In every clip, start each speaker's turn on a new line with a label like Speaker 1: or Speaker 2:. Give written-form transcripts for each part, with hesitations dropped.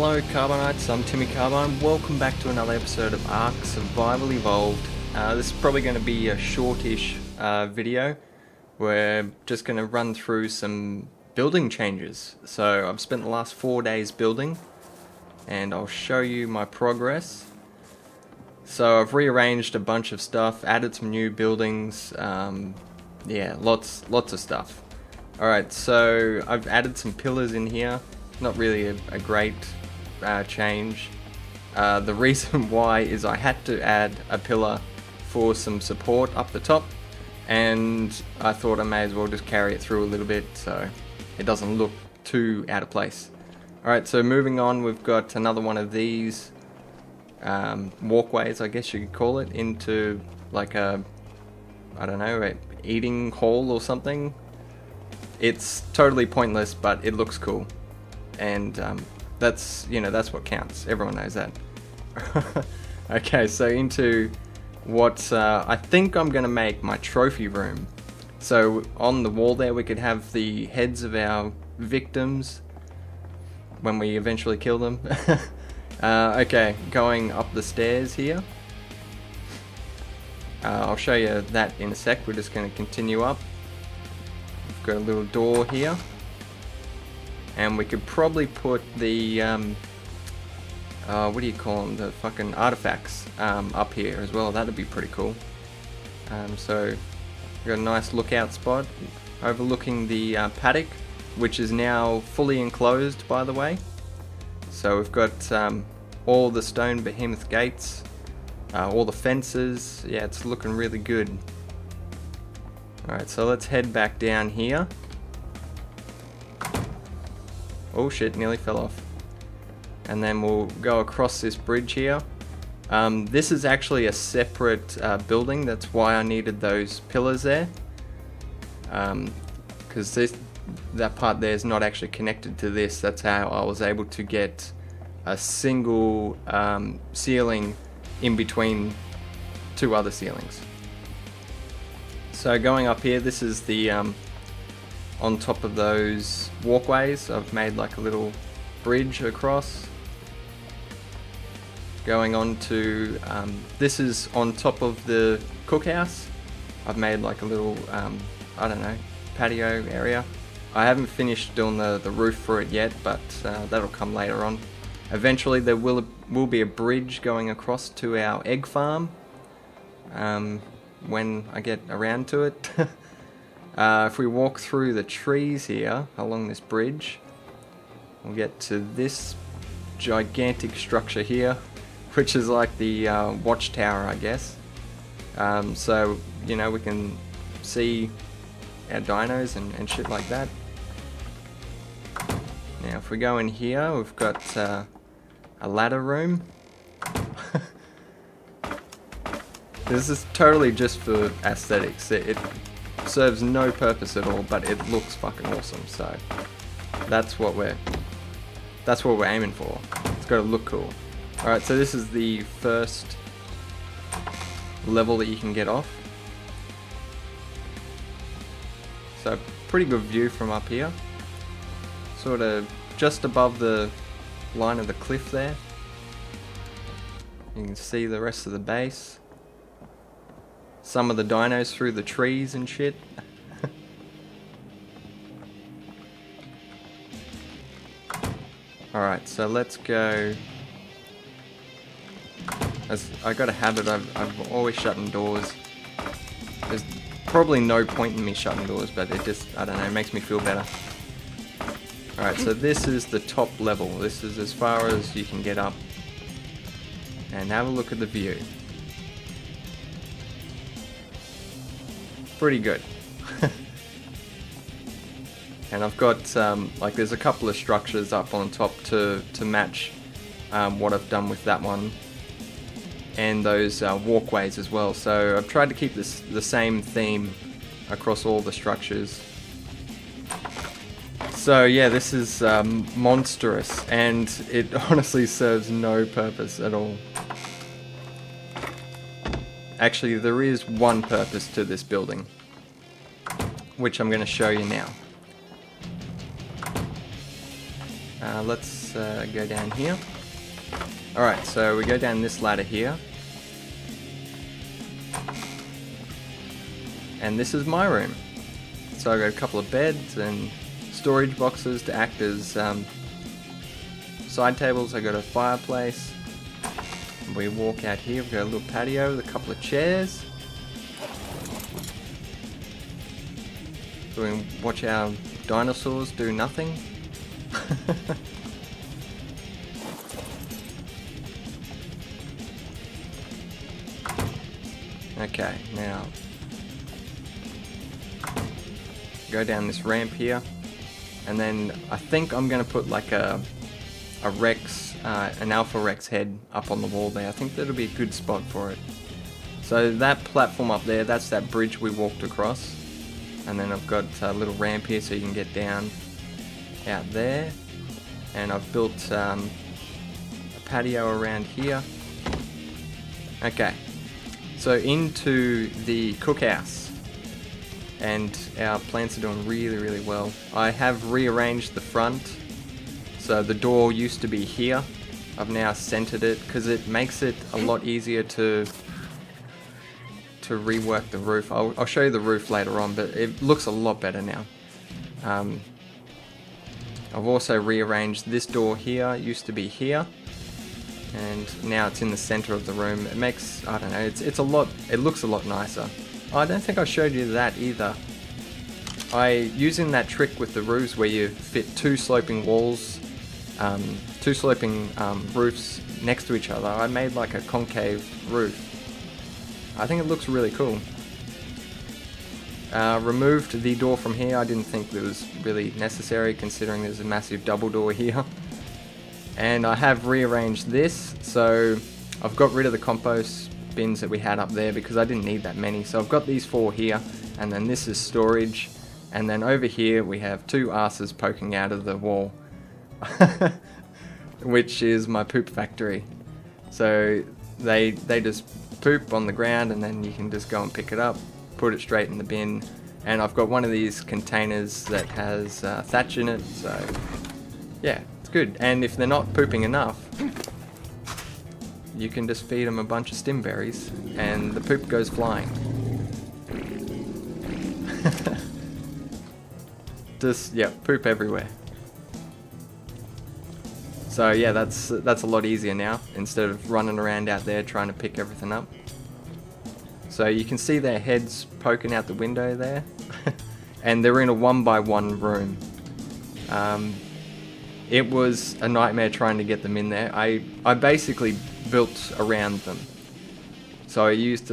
Speaker 1: Hello Carbonites, I'm TimmyCarbine. Welcome back to another episode of Ark Survival Evolved. This is probably going to be a shortish video. We're just going to run through some building changes. So I've spent the last 4 days building and I'll show you my progress. So I've rearranged a bunch of stuff, added some new buildings, yeah, lots of stuff. Alright, so I've added some pillars in here. Not really a great change. The reason why is I had to add a pillar for some support up the top, and I thought I may as well just carry it through a little bit so it doesn't look too out of place. Alright, so moving on, we've got another one of these walkways, I guess you could call it, into like a, I don't know, a eating hall or something. It's totally pointless, but it looks cool. And that's what counts. Everyone knows that. Okay, so into what I think I'm gonna make my trophy room. So on the wall there we could have the heads of our victims when we eventually kill them. Okay, going up the stairs here. I'll show you that in a sec. We're just going to continue up. We've got a little door here. And we could probably put the, what do you call them, the fucking artifacts up here as well. That'd be pretty cool. So, we've got a nice lookout spot overlooking the paddock, which is now fully enclosed, by the way. So we've got all the stone behemoth gates, all the fences. Yeah, it's looking really good. Alright, so let's head back down here. Oh shit, nearly fell off. And then we'll go across this bridge here. This is actually a separate building, that's why I needed those pillars there. Because that part there is not actually connected to this. That's how I was able to get a single ceiling in between two other ceilings. So going up here, this is the on top of those walkways. I've made like a little bridge across. Going on to this is on top of the cookhouse. I've made like a little I don't know, patio area. I haven't finished doing the roof for it yet, but that'll come later on. Eventually there will be a bridge going across to our egg farm when I get around to it. If we walk through the trees here along this bridge, we'll get to this gigantic structure here, which is like the watchtower, I guess. So, you know, we can see our dinos and shit like that. Now if we go in here, we've got a ladder room. This is totally just for aesthetics. It serves no purpose at all, but it looks fucking awesome. So that's what we're aiming for. It's got to look cool. All right, so this is the first level that you can get off. So pretty good view from up here. Sort of just above the line of the cliff there. You can see the rest of the base. Some of the dinos through the trees and shit. Alright, so let's go. As I got a habit, I've always shutting doors. There's probably no point in me shutting doors, but it just, I don't know, it makes me feel better. Alright, so this is the top level. This is as far as you can get up. And have a look at the view. Pretty good. And I've got, like there's a couple of structures up on top to match what I've done with that one. And those walkways as well. So I've tried to keep the same theme across all the structures. So yeah, this is monstrous, and it honestly serves no purpose at all. Actually, there is one purpose to this building, which I'm going to show you now. Let's let's go down here. Alright, so we go down this ladder here. And this is my room. So I got a couple of beds and storage boxes to act as side tables. I got a fireplace. We walk out here, we've got a little patio with a couple of chairs. So we can watch our dinosaurs do nothing. Okay, now go down this ramp here, and then I think I'm gonna put like a Rex, an Alpha Rex head up on the wall there. I think that'll be a good spot for it. So that platform up there, that's that bridge we walked across, and then I've got a little ramp here so you can get down out there, and I've built a patio around here. Okay, so into the cookhouse, and our plants are doing really well. I have rearranged the front, so the door used to be here. I've now centered it because it makes it a lot easier to rework the roof. I'll show you the roof later on, but it looks a lot better now. I've also rearranged this door here. It used to be here, and now it's in the center of the room. It makes, I don't know, it's a lot, it looks a lot nicer. I don't think I showed you that either. Using that trick with the roofs where you fit two sloping walls, two sloping roofs next to each other, I made like a concave roof. I think it looks really cool. Removed the door from here. I didn't think it was really necessary considering there's a massive double door here. And I have rearranged this, so I've got rid of the compost bins that we had up there because I didn't need that many. So I've got these 4 here, and then this is storage, and then over here we have 2 asses poking out of the wall, which is my poop factory. So they just poop on the ground, and then you can just go and pick it up, put it straight in the bin. And I've got one of these containers that has thatch in it, so yeah, it's good. And if they're not pooping enough, you can just feed them a bunch of stim berries and the poop goes flying. Just, yeah, poop everywhere. So yeah, that's a lot easier now, instead of running around out there trying to pick everything up. So you can see their heads poking out the window there. And they're in a 1x1 room. It was a nightmare trying to get them in there. I basically built around them. So I used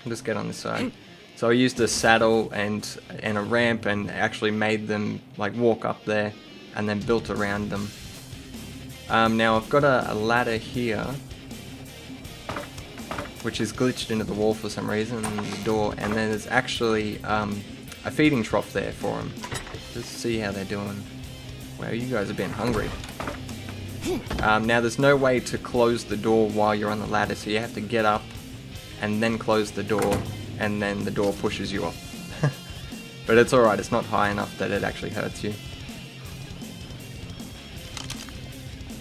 Speaker 1: just get on this side. So I used a saddle and a ramp, and actually made them like walk up there, and then built around them. Now I've got a ladder here, which is glitched into the wall for some reason, the door, and then there's actually a feeding trough there for them. Just see how they're doing. Wow, you guys have been hungry. Now there's no way to close the door while you're on the ladder, so you have to get up and then close the door, and then the door pushes you up. But it's alright, it's not high enough that it actually hurts you.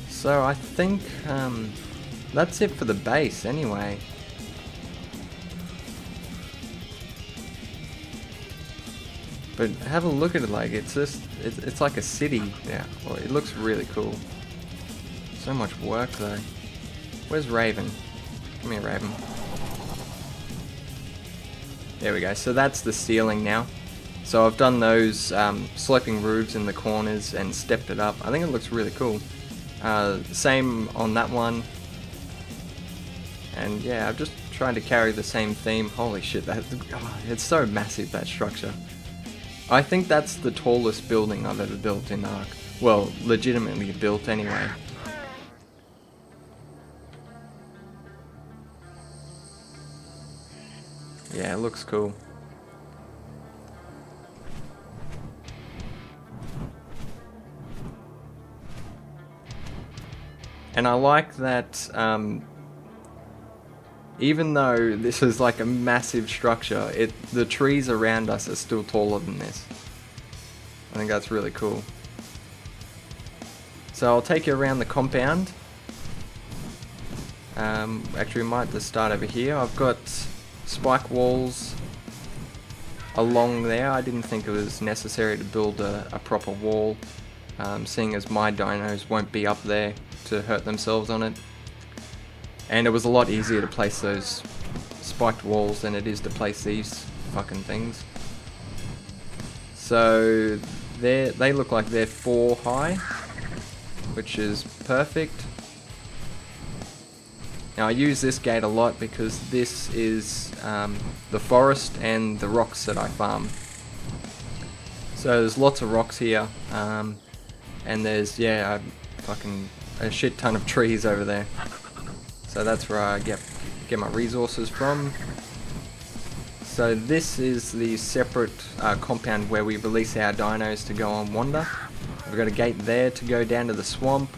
Speaker 1: So I think that's it for the base anyway. But have a look at it, like it's like a city now. Well, it looks really cool. So much work though. Where's Raven? Come here, Raven. There we go. So that's the ceiling now. So I've done those sloping roofs in the corners and stepped it up. I think it looks really cool. Same on that one. And yeah, I've just tried to carry the same theme. Holy shit, it's so massive, that structure. I think that's the tallest building I've ever built in Ark. Well, legitimately built anyway. Yeah, it looks cool. And I like that even though this is like a massive structure, the trees around us are still taller than this. I think that's really cool. So I'll take you around the compound. Actually we might just start over here. I've got spike walls along there. I didn't think it was necessary to build a proper wall, seeing as my dinos won't be up there to hurt themselves on it. And it was a lot easier to place those spiked walls than it is to place these fucking things. So they look like they're 4 high, which is perfect. Now I use this gate a lot because this is the forest and the rocks that I farm. So there's lots of rocks here, and there's a shit ton of trees over there. So that's where I get my resources from. So this is the separate compound where we release our dinos to go on wander. We've got a gate there to go down to the swamp.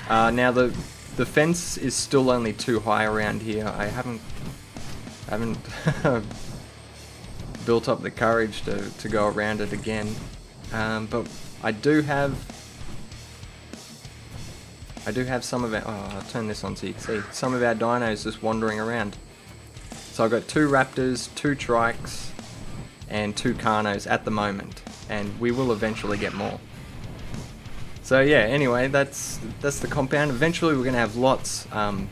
Speaker 1: Now the fence is still only 2 high around here. I haven't built up the courage to go around it again, but I do have some of our, I'll turn this on so you can see, some of our dinos just wandering around. So I've got 2 raptors, 2 trikes, and 2 carnos at the moment, and we will eventually get more. So yeah, anyway, that's the compound. Eventually we're going to have lots of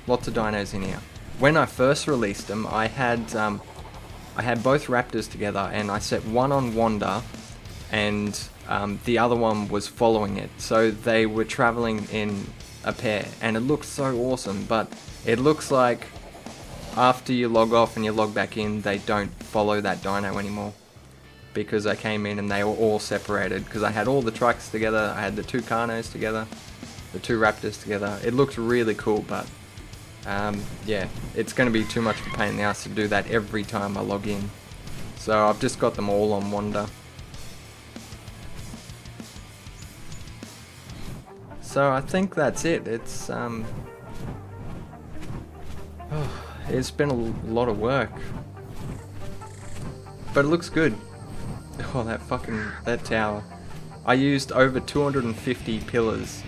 Speaker 1: dinos in here. When I first released them, I had both raptors together, and I set one on wander, and the other one was following it. So they were traveling in a pair, and it looked so awesome, but it looks like after you log off and you log back in, they don't follow that dino anymore. Because I came in and they were all separated, because I had all the trikes together, I had the 2 carnos together, the 2 raptors together. It looked really cool, but yeah, it's going to be too much of a pain in the ass to do that every time I log in. So I've just got them all on wander. So I think that's it. It's it's been a lot of work, but it looks good. Oh, that tower. I used over 250 pillars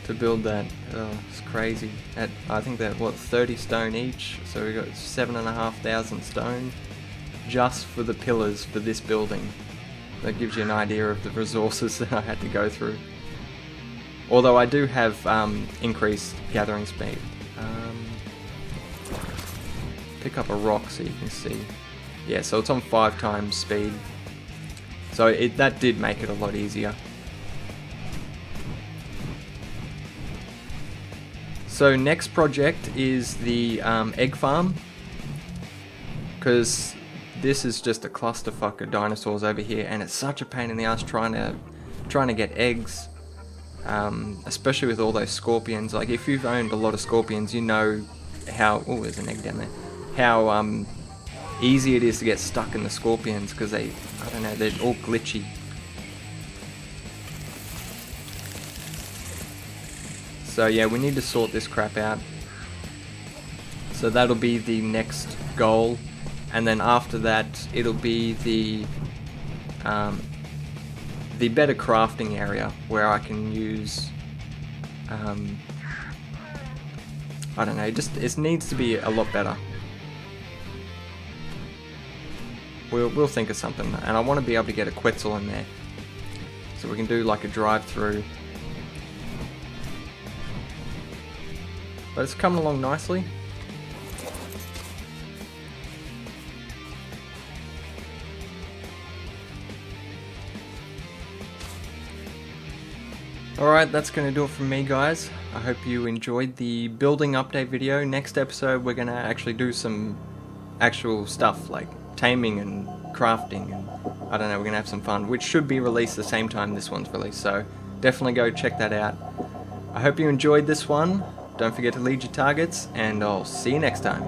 Speaker 1: to build that. Oh, it's crazy. I think that, 30 stone each, so we got 7,500 stone just for the pillars for this building. That gives you an idea of the resources that I had to go through. Although I do have increased gathering speed. Pick up a rock so you can see. Yeah, so it's on 5 times speed. So that did make it a lot easier. So next project is the egg farm, because this is just a clusterfuck of dinosaurs over here, and it's such a pain in the ass trying to get eggs, especially with all those scorpions. Like if you've owned a lot of scorpions, you know how, oh, there's an egg down there, how easy it is to get stuck in the scorpions, because I don't know, they're all glitchy. So yeah, we need to sort this crap out. So that'll be the next goal, and then after that it'll be the better crafting area where I can use I don't know, it needs to be a lot better. We'll think of something, and I want to be able to get a Quetzal in there, so we can do like a drive-through. But it's coming along nicely. Alright, that's going to do it from me, guys. I hope you enjoyed the building update video. Next episode we're going to actually do some actual stuff like taming and crafting, and I don't know, we're going to have some fun, which should be released the same time this one's released, so definitely go check that out. I hope you enjoyed this one. Don't forget to lead your targets, and I'll see you next time.